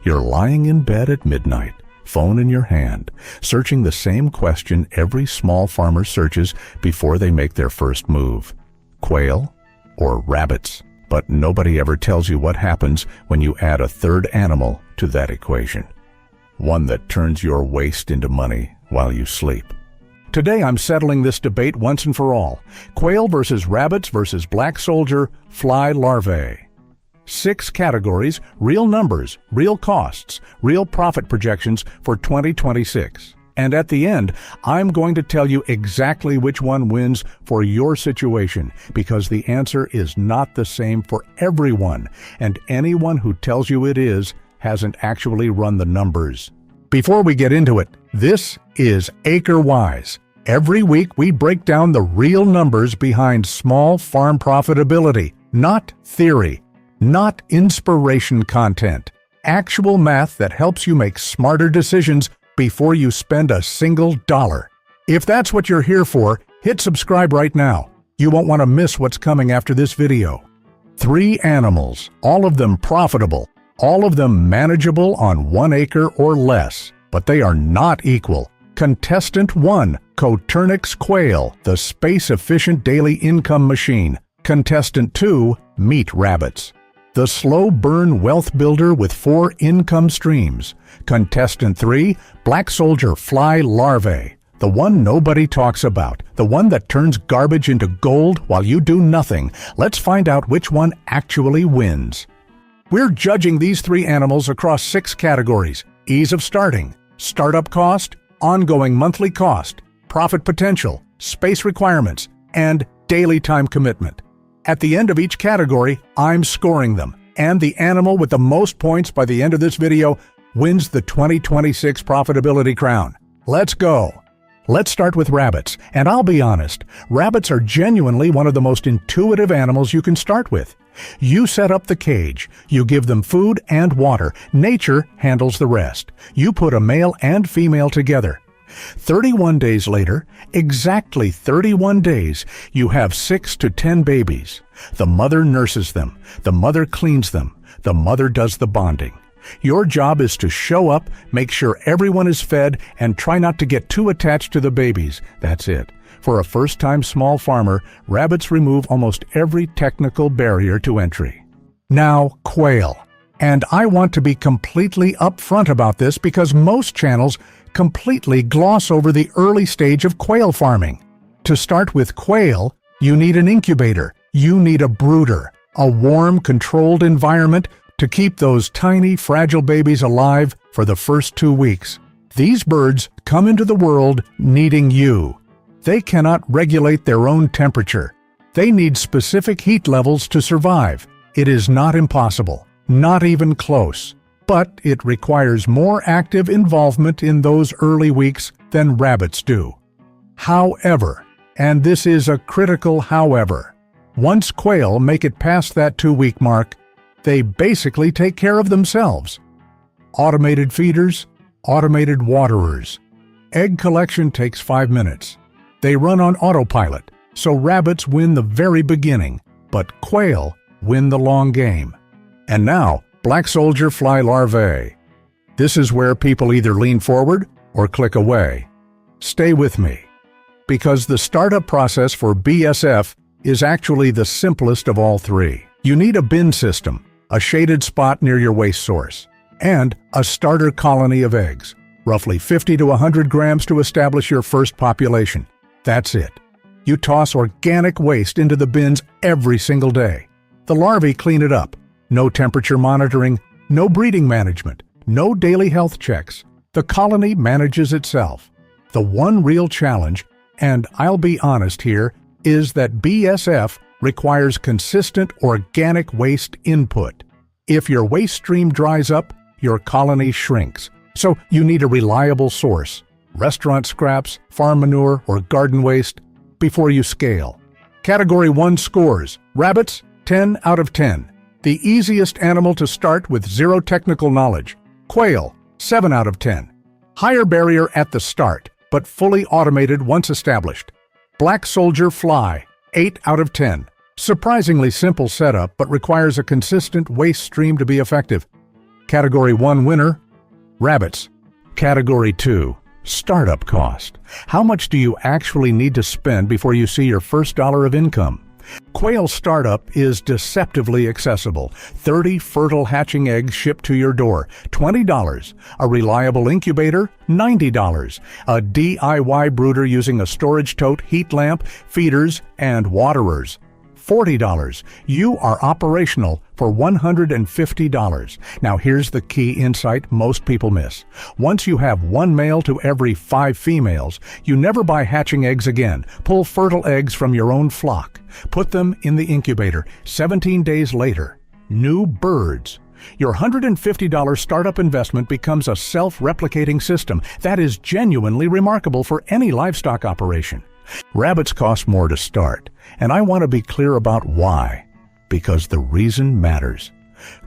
You're lying in bed at midnight, phone in your hand, searching the same question every small farmer searches before they make their first move. Quail or rabbits? But nobody ever tells you what happens when you add a third animal to that equation. One that turns your waste into money while you sleep. Today I'm settling this debate once and for all. Quail versus rabbits versus black soldier fly larvae. 6 categories, real numbers, real costs, real profit projections for 2026. And at the end, I'm going to tell you exactly which one wins for your situation, because the answer is not the same for everyone, and anyone who tells you it is hasn't actually run the numbers. Before we get into it, this is AcreWise. Every week we break down the real numbers behind small farm profitability, not theory, not inspiration content. Actual math that helps you make smarter decisions before you spend a single dollar. If that's what you're here for, hit subscribe right now. You won't want to miss what's coming after this video. 3 animals, all of them profitable, all of them manageable on 1 acre or less, but they are not equal. Contestant 1, Coturnix quail, the space-efficient daily income machine. Contestant 2, meat rabbits, the slow burn wealth builder with 4 income streams. Contestant 3, black soldier fly larvae, the one nobody talks about, the one that turns garbage into gold while you do nothing. Let's find out which one actually wins. We're judging these 3 animals across 6 categories: ease of starting, startup cost, ongoing monthly cost, profit potential, space requirements, and daily time commitment. At the end of each category, I'm scoring them, and the animal with the most points by the end of this video wins the 2026 profitability crown. Let's go. Let's start with rabbits, and I'll be honest, rabbits are genuinely one of the most intuitive animals you can start with. You set up the cage, you give them food and water, nature handles the rest. You put a male and female together. 31 days later, exactly 31 days, you have 6 to 10 babies. The mother nurses them, the mother cleans them, the mother does the bonding. Your job is to show up, make sure everyone is fed, and try not to get too attached to the babies. That's it. For a first-time small farmer, rabbits remove almost every technical barrier to entry. Now, quail. And I want to be completely upfront about this because most channels completely gloss over the early stage of quail farming. To start with quail, you need an incubator, you need a brooder, a warm, controlled environment to keep those tiny, fragile babies alive for the first 2 weeks. These birds come into the world needing you. They cannot regulate their own temperature. They need specific heat levels to survive. It is not impossible, not even close. But it requires more active involvement in those early weeks than rabbits do. However, and this is a critical however, once quail make it past that 2-week mark, they basically take care of themselves. Automated feeders, automated waterers. Egg collection takes 5 minutes. They run on autopilot, so rabbits win the very beginning, but quail win the long game. And now, black soldier fly larvae. This is where people either lean forward or click away. Stay with me, because the startup process for BSF is actually the simplest of all 3. You need a bin system, a shaded spot near your waste source, and a starter colony of eggs, roughly 50 to 100 grams to establish your first population. That's it. You toss organic waste into the bins every single day. The larvae clean it up. No temperature monitoring, no breeding management, no daily health checks. The colony manages itself. The one real challenge, and I'll be honest here, is that BSF requires consistent organic waste input. If your waste stream dries up, your colony shrinks. So you need a reliable source, restaurant scraps, farm manure, or garden waste, before you scale. Category 1 scores: rabbits, 10 out of 10. The easiest animal to start with 0 technical knowledge. Quail, 7 out of 10. Higher barrier at the start, but fully automated once established. Black soldier fly, 8 out of 10. Surprisingly simple setup, but requires a consistent waste stream to be effective. Category 1 winner, rabbits. Category 2, startup cost. How much do you actually need to spend before you see your first dollar of income? Quail startup is deceptively accessible. 30 fertile hatching eggs shipped to your door, $20. A reliable incubator, $90. A DIY brooder using a storage tote, heat lamp, feeders, and waterers, $40. You are operational for $150. Now here's the key insight most people miss. Once you have 1 male to every 5 females, you never buy hatching eggs again. Pull fertile eggs from your own flock. Put them in the incubator. 17 days later, new birds. Your $150 startup investment becomes a self-replicating system. That is genuinely remarkable for any livestock operation. Rabbits cost more to start, and I want to be clear about why. Because the reason matters.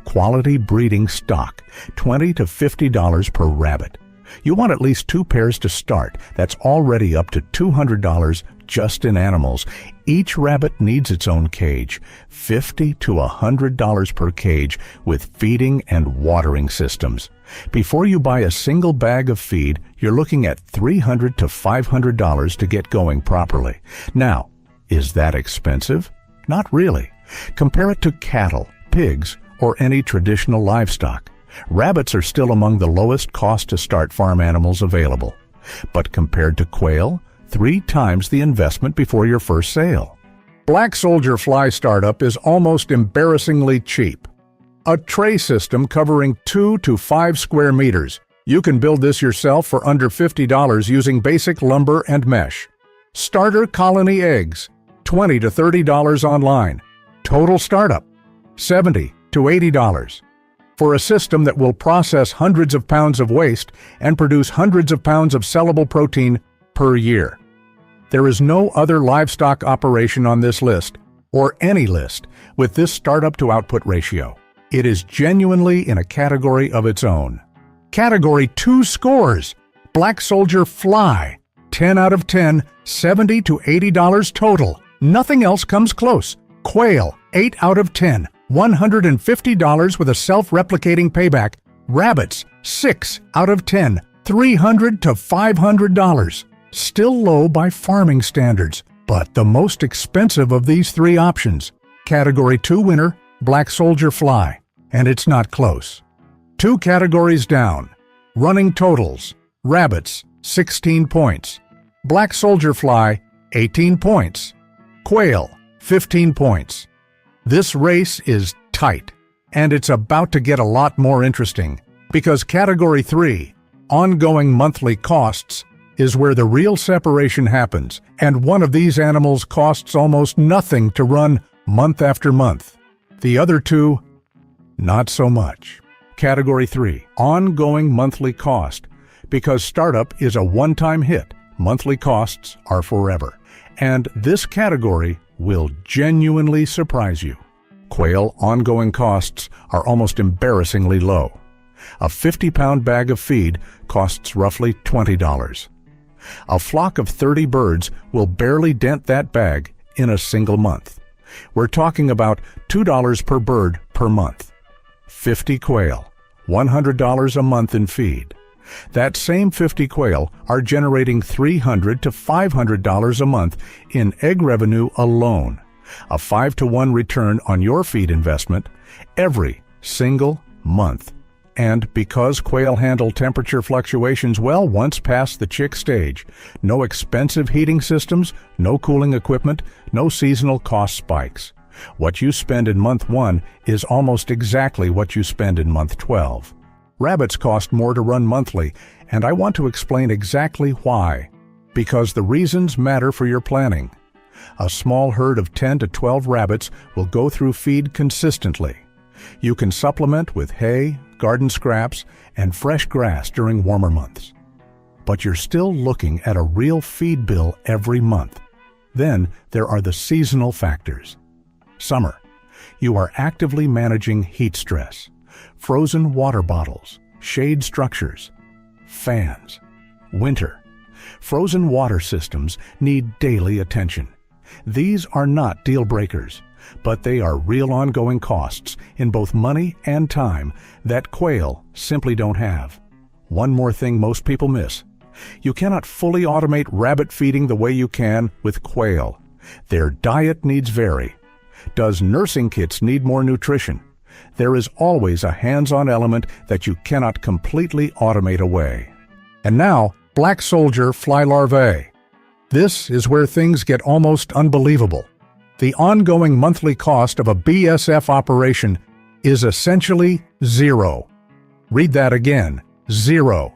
Quality breeding stock, $20 to $50 per rabbit. You want at least 2 pairs to start. That's already up to $200 just in animals. Each rabbit needs its own cage, $50 to $100 per cage with feeding and watering systems. Before you buy a single bag of feed, you're looking at $300 to $500 to get going properly. Now, is that expensive? Not really. Compare it to cattle, pigs, or any traditional livestock. Rabbits are still among the lowest cost to start farm animals available. But compared to quail, 3 times the investment before your first sale. Black soldier fly startup is almost embarrassingly cheap. A tray system covering 2 to 5 square meters. You can build this yourself for under $50 using basic lumber and mesh. Starter colony eggs, $20 to $30 online. Total startup, $70 to $80. For a system that will process hundreds of pounds of waste and produce hundreds of pounds of sellable protein per year. There is no other livestock operation on this list, or any list, with this startup to output ratio. It is genuinely in a category of its own. Category 2 scores. Black soldier fly, 10 out of 10, $70 to $80 total. Nothing else comes close. Quail, 8 out of 10, $150 with a self-replicating payback. Rabbits, 6 out of 10, $300 to $500. Still low by farming standards, but the most expensive of these 3 options. Category 2 winner, black soldier fly, and it's not close. 2 categories down. Running totals. Rabbits, 16 points. Black soldier fly, 18 points. Quail, 15 points. This race is tight, and it's about to get a lot more interesting, because Category 3, ongoing monthly costs, is where the real separation happens, and one of these animals costs almost nothing to run month after month. The other 2, not so much. Category 3, ongoing monthly cost. Because startup is a one-time hit, monthly costs are forever. And this category will genuinely surprise you. Quail ongoing costs are almost embarrassingly low. A 50-pound bag of feed costs roughly $20. A flock of 30 birds will barely dent that bag in a single month. We're talking about $2 per bird per month. 50 quail, $100 a month in feed. That same 50 quail are generating $300 to $500 a month in egg revenue alone. A 5-to-1 return on your feed investment every single month. And because quail handle temperature fluctuations well once past the chick stage, no expensive heating systems, no cooling equipment, no seasonal cost spikes. What you spend in month 1 is almost exactly what you spend in month 12. Rabbits cost more to run monthly, and I want to explain exactly why. Because the reasons matter for your planning. A small herd of 10 to 12 rabbits will go through feed consistently. You can supplement with hay, garden scraps, and fresh grass during warmer months. But you're still looking at a real feed bill every month. Then there are the seasonal factors. Summer, you are actively managing heat stress, frozen water bottles, shade structures, fans. Winter, frozen water systems need daily attention. These are not deal breakers, but they are real ongoing costs in both money and time that quail simply don't have. One more thing most people miss. You cannot fully automate rabbit feeding the way you can with quail. Their diet needs vary. Does nursing kits need more nutrition? There is always a hands-on element that you cannot completely automate away. And now, black soldier fly larvae. This is where things get almost unbelievable. The ongoing monthly cost of a BSF operation is essentially zero. Read that again, zero.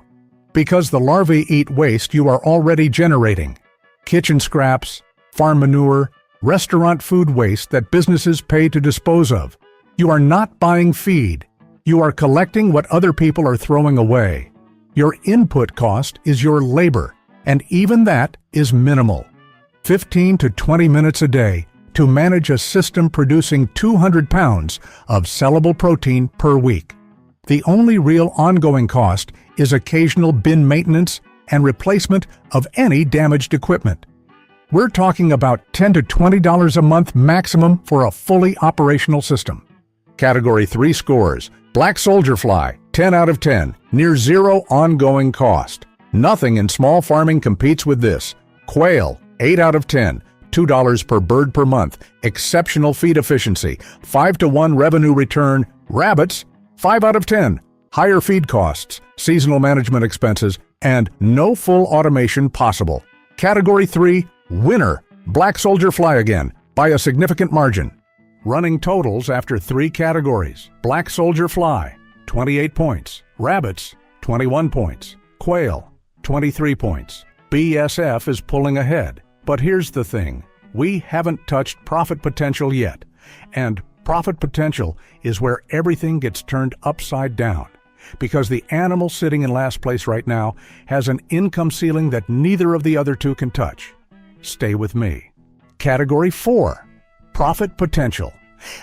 Because the larvae eat waste you are already generating. Kitchen scraps, farm manure, restaurant food waste that businesses pay to dispose of. You are not buying feed. You are collecting what other people are throwing away. Your input cost is your labor, and even that is minimal. 15 to 20 minutes a day to manage a system producing 200 pounds of sellable protein per week. The only real ongoing cost is occasional bin maintenance and replacement of any damaged equipment. We're talking about $10 to $20 a month maximum for a fully operational system. Category 3 scores: black soldier fly, 10 out of 10, near zero ongoing cost. Nothing in small farming competes with this. Quail, 8 out of 10, $2 per bird per month, exceptional feed efficiency, 5 to 1 revenue return. Rabbits, 5 out of 10, higher feed costs, seasonal management expenses, and no full automation possible. Category 3, winner, black soldier fly again, by a significant margin. Running totals after 3 categories: black soldier fly, 28 points, rabbits, 21 points, quail, 23 points. BSF is pulling ahead. But here's the thing, we haven't touched profit potential yet. And profit potential is where everything gets turned upside down. Because the animal sitting in last place right now has an income ceiling that neither of the other two can touch. Stay with me. Category 4, profit potential.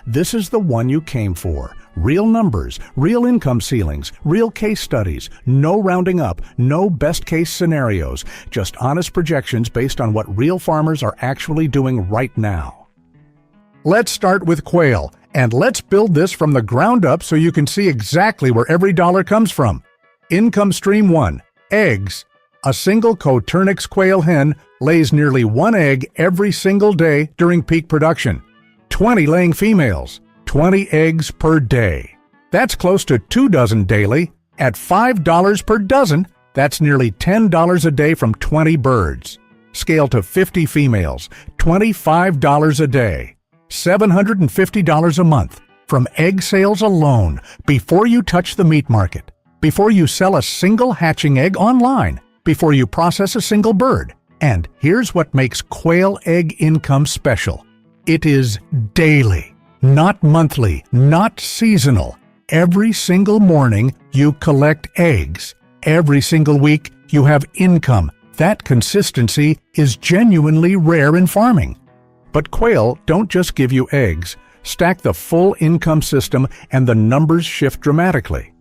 This is the one you came for. Real numbers, real income ceilings, real case studies, no rounding up, no best case scenarios, just honest projections based on what real farmers are actually doing right now. Let's start with quail, and let's build this from the ground up so you can see exactly where every dollar comes from. Income stream 1, eggs. A single Coturnix quail hen lays nearly 1 egg every single day during peak production. 20 laying females, 20 eggs per day. That's close to 2 dozen daily. At $5 per dozen, that's nearly $10 a day from 20 birds. Scale to 50 females, $25 a day. $750 a month from egg sales alone before you touch the meat market, before you sell a single hatching egg online, before you process a single bird. And here's what makes quail egg income special. It is daily, not monthly, not seasonal. Every single morning you collect eggs. Every single week you have income. That consistency is genuinely rare in farming. But quail don't just give you eggs. Stack the full income system and the numbers shift dramatically.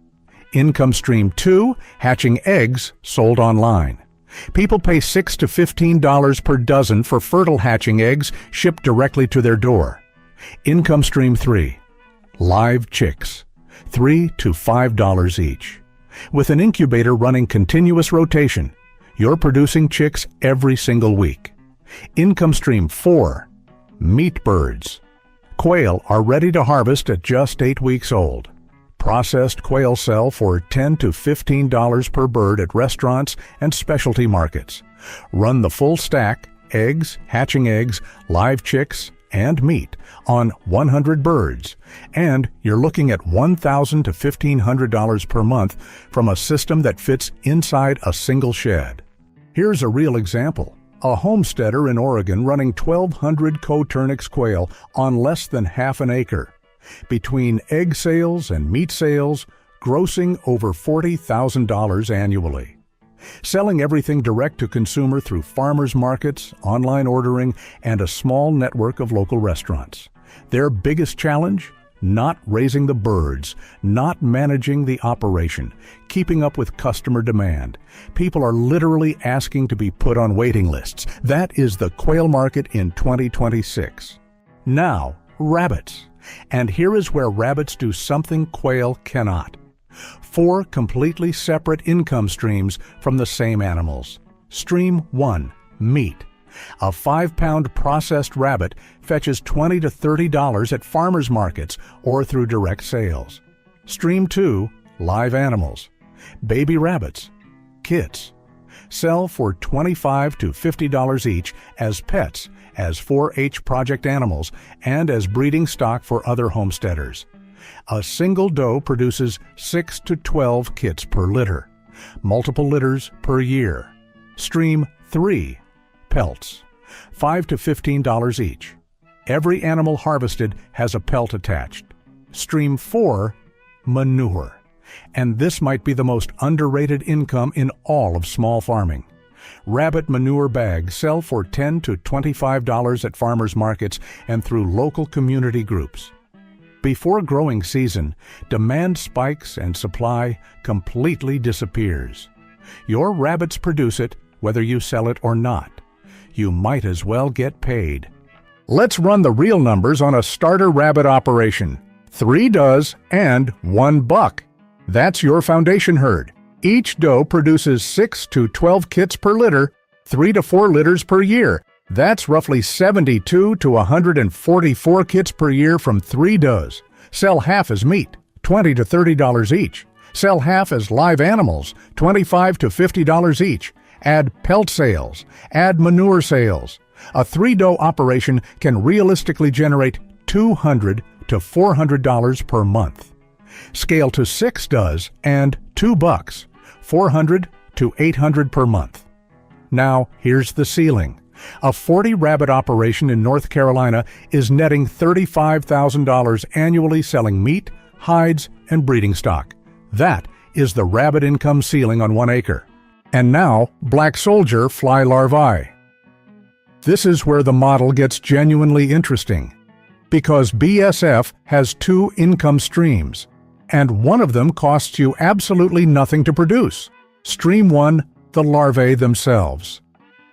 Income stream 2, hatching eggs sold online. People pay $6 to $15 per dozen for fertile hatching eggs shipped directly to their door. Income stream 3, live chicks, $3 to $5 each. With an incubator running continuous rotation, you're producing chicks every single week. Income stream 4, meat birds. Quail are ready to harvest at just 8 weeks old. Processed quail sell for $10 to $15 per bird at restaurants and specialty markets. Run the full stack, eggs, hatching eggs, live chicks, and meat on 100 birds. And you're looking at $1,000 to $1,500 per month from a system that fits inside a single shed. Here's a real example. A homesteader in Oregon running 1,200 Coturnix quail on less than half an acre. Between egg sales and meat sales, grossing over $40,000 annually. Selling everything direct to consumer through farmers markets, online ordering, and a small network of local restaurants. Their biggest challenge? Not raising the birds, not managing the operation, keeping up with customer demand. People are literally asking to be put on waiting lists. That is the quail market in 2026. Now, rabbits. And here is where rabbits do something quail cannot. 4 completely separate income streams from the same animals. Stream 1, meat. A 5-pound processed rabbit fetches $20 to $30 at farmers markets or through direct sales. Stream 2, live animals. Baby rabbits, kits, sell for $25 to $50 each as pets, as 4-H project animals, and as breeding stock for other homesteaders. A single doe produces 6 to 12 kits per litter, multiple litters per year. Stream 3, pelts, $5 to $15 each. Every animal harvested has a pelt attached. Stream 4, manure. And this might be the most underrated income in all of small farming. Rabbit manure bags sell for $10 to $25 at farmers markets and through local community groups. Before growing season, demand spikes and supply completely disappears. Your rabbits produce it whether you sell it or not. You might as well get paid. Let's run the real numbers on a starter rabbit operation. 3 does and 1 buck. That's your foundation herd. Each doe produces 6 to 12 kits per litter, 3 to 4 litters per year. That's roughly 72 to 144 kits per year from 3 does. Sell half as meat, $20 to $30 each. Sell half as live animals, $25 to $50 each. Add pelt sales, add manure sales. A 3-doe operation can realistically generate $200 to $400 per month. Scale to 6 does and 2 bucks, $400 to $800 per month. Now, here's the ceiling. A 40-rabbit operation in North Carolina is netting $35,000 annually selling meat, hides, and breeding stock. That is the rabbit income ceiling on 1 acre. And now, black soldier fly larvae. This is where the model gets genuinely interesting, because BSF has 2 income streams, and one of them costs you absolutely nothing to produce. Stream 1, the larvae themselves.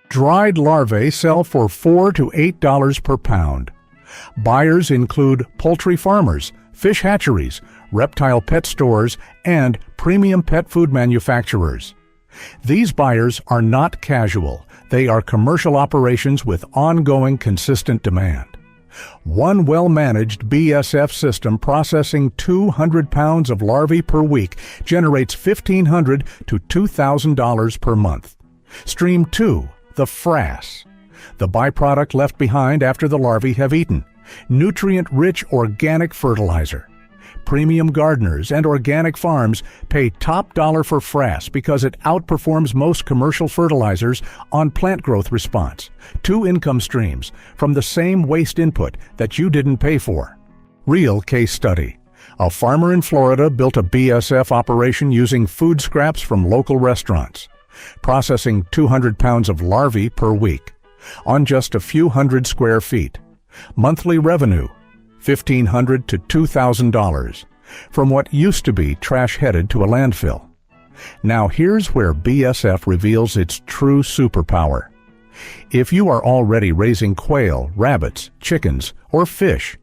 Dried larvae sell for $4 to $8 per pound. Buyers include poultry farmers, fish hatcheries, reptile pet stores, and premium pet food manufacturers. These buyers are not casual. They are commercial operations with ongoing consistent demand. One well-managed BSF system processing 200 pounds of larvae per week generates $1,500 to $2,000 per month. Stream 2, the frass, the byproduct left behind after the larvae have eaten. Nutrient-rich organic fertilizer. Premium gardeners and organic farms pay top dollar for frass because it outperforms most commercial fertilizers on plant growth response. 2 income streams from the same waste input that you didn't pay for. Real case study. A farmer in Florida built a BSF operation using food scraps from local restaurants, processing 200 pounds of larvae per week on just a few hundred square feet. Monthly revenue, $1,500 to $2,000 from what used to be trash headed to a landfill. Now here's where BSF reveals its true superpower. If you are already raising quail, rabbits, chickens, or fish,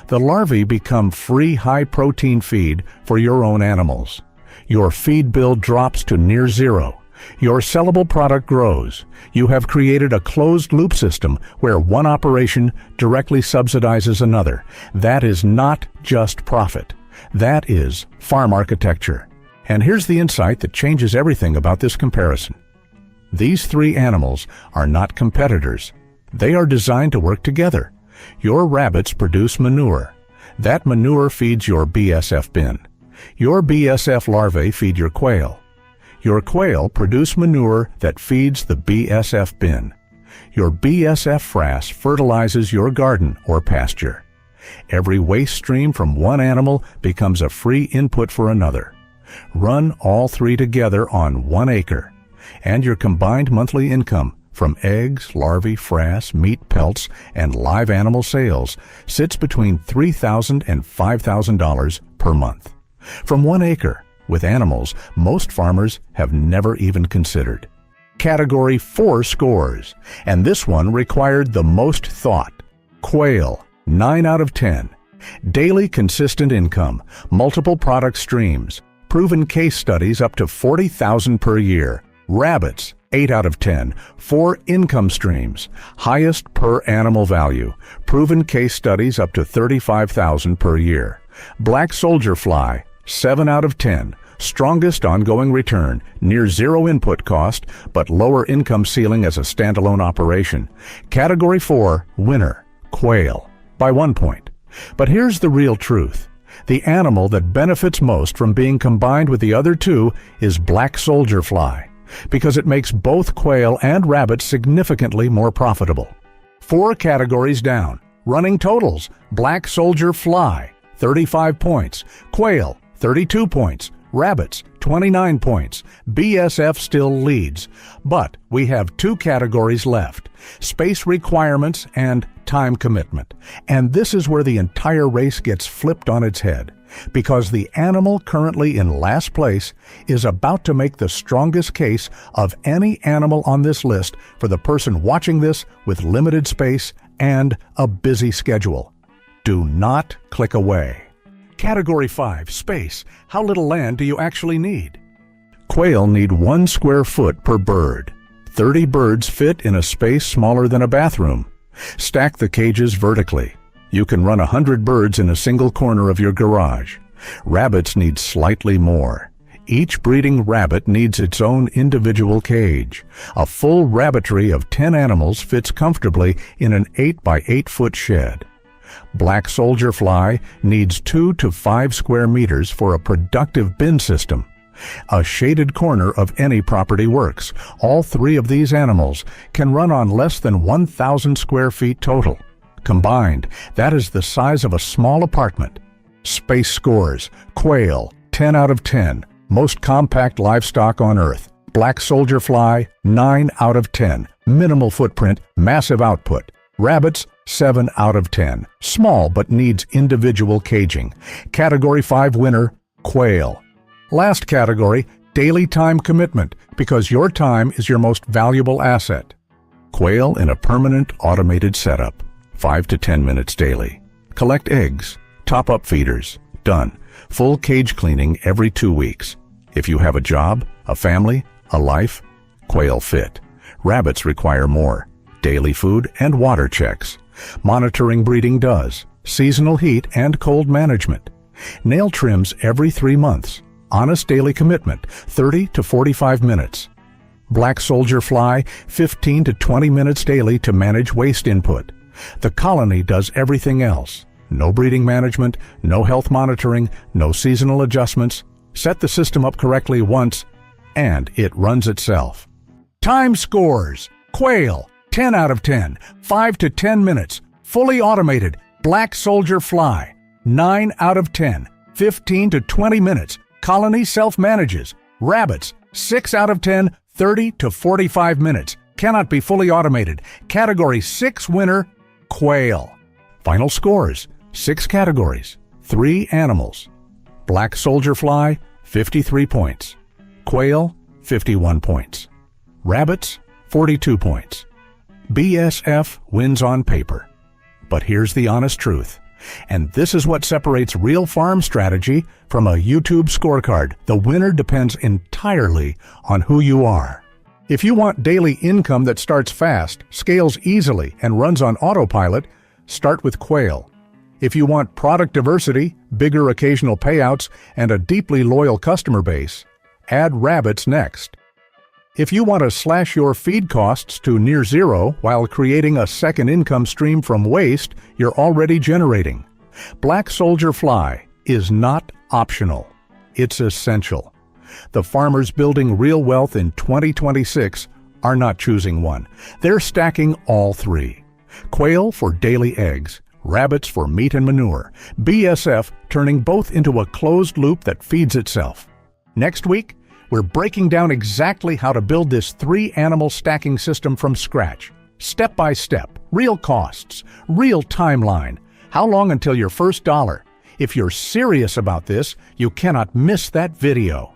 the larvae become free high-protein feed for your own animals. Your feed bill drops to near zero. Your sellable product grows. You have created a closed-loop system where one operation directly subsidizes another. That is not just profit. That is farm architecture. And here's the insight that changes everything about this comparison. These 3 animals are not competitors. They are designed to work together. Your rabbits produce manure. That manure feeds your BSF bin. Your BSF larvae feed your quail. Your quail produce manure that feeds the BSF bin. Your BSF frass fertilizes your garden or pasture. Every waste stream from one animal becomes a free input for another. Run all 3 together on 1 acre, and your combined monthly income from eggs, larvae, frass, meat pelts, and live animal sales sits between $3,000 and $5,000 per month. From 1 acre, with animals most farmers have never even considered. Category 4 scores, and this one required the most thought. Quail, 9 out of 10. Daily consistent income, multiple product streams, proven case studies up to $40,000 per year. Rabbits, 8 out of 10. 4 income streams, highest per animal value, proven case studies up to $35,000 per year. Black soldier fly, 7 out of 10. Strongest ongoing return, near zero input cost, but lower income ceiling as a standalone operation. Category 4, winner, quail, by 1 point. But here's the real truth. The animal that benefits most from being combined with the other two is black soldier fly, because it makes both quail and rabbit significantly more profitable. 4 categories down. Running totals: black soldier fly, 35 points, quail, 32 points, rabbits, 29 points. BSF still leads, but we have 2 categories left: space requirements and time commitment. And this is where the entire race gets flipped on its head, because the animal currently in last place is about to make the strongest case of any animal on this list for the person watching this with limited space and a busy schedule. Do not click away. Category 5, space. How little land do you actually need? Quail need 1 square foot per bird. 30 birds fit in a space smaller than a bathroom. Stack the cages vertically. You can run 100 birds in a single corner of your garage. Rabbits need slightly more. Each breeding rabbit needs its own individual cage. A full rabbitry of 10 animals fits comfortably in an 8 by 8 foot shed. Black soldier fly needs 2 to 5 square meters for a productive bin system. A shaded corner of any property works. All 3 of these animals can run on less than 1,000 square feet total. Combined, that is the size of a small apartment. Space scores: quail, 10 out of 10. Most compact livestock on Earth. Black soldier fly, 9 out of 10. Minimal footprint, massive output. Rabbits, 7 out of 10. Small but needs individual caging. Category 5 winner, quail. Last category, daily time commitment, because your time is your most valuable asset. Quail in a permanent automated setup, 5 to 10 minutes daily. Collect eggs, top up feeders, done. Full cage cleaning every 2 weeks. If you have a job, a family, a life, quail fit. Rabbits require more. Daily food and water checks. Monitoring breeding does. Seasonal heat and cold management. Nail trims every 3 months. Honest daily commitment, 30 to 45 minutes. Black soldier fly, 15 to 20 minutes daily to manage waste input. The colony does everything else. No breeding management, no health monitoring, no seasonal adjustments. Set the system up correctly once, and it runs itself. Time scores: quail, 10 out of 10, 5 to 10 minutes, fully automated. Black soldier fly, 9 out of 10, 15 to 20 minutes, colony self-manages. Rabbits, 6 out of 10, 30 to 45 minutes, cannot be fully automated. Category 6 winner, quail. Final scores: 6 categories, 3 animals. Black soldier fly, 53 points. Quail, 51 points. Rabbits, 42 points. BSF wins on paper. But here's the honest truth. And this is what separates real farm strategy from a YouTube scorecard. The winner depends entirely on who you are. If you want daily income that starts fast, scales easily, and runs on autopilot, start with quail. If you want product diversity, bigger occasional payouts, and a deeply loyal customer base, add rabbits next. If you want to slash your feed costs to near zero while creating a second income stream from waste you're already generating, black soldier fly is not optional. It's essential. The farmers building real wealth in 2026 are not choosing one. They're stacking all 3. Quail for daily eggs, rabbits for meat and manure, BSF turning both into a closed loop that feeds itself. Next week, we're breaking down exactly how to build this 3-animal stacking system from scratch. Step by step, real costs, real timeline, how long until your first dollar. If you're serious about this, you cannot miss that video.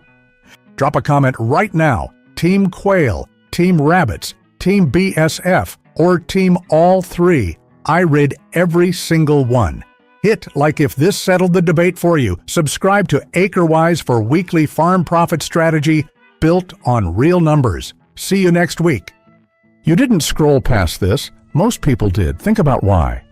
Drop a comment right now: Team Quail, Team Rabbits, Team BSF, or Team all 3. I read every single one. Hit like if this settled the debate for you. Subscribe to AcreWise for weekly farm profit strategy built on real numbers. See you next week. You didn't scroll past this. Most people did. Think about why.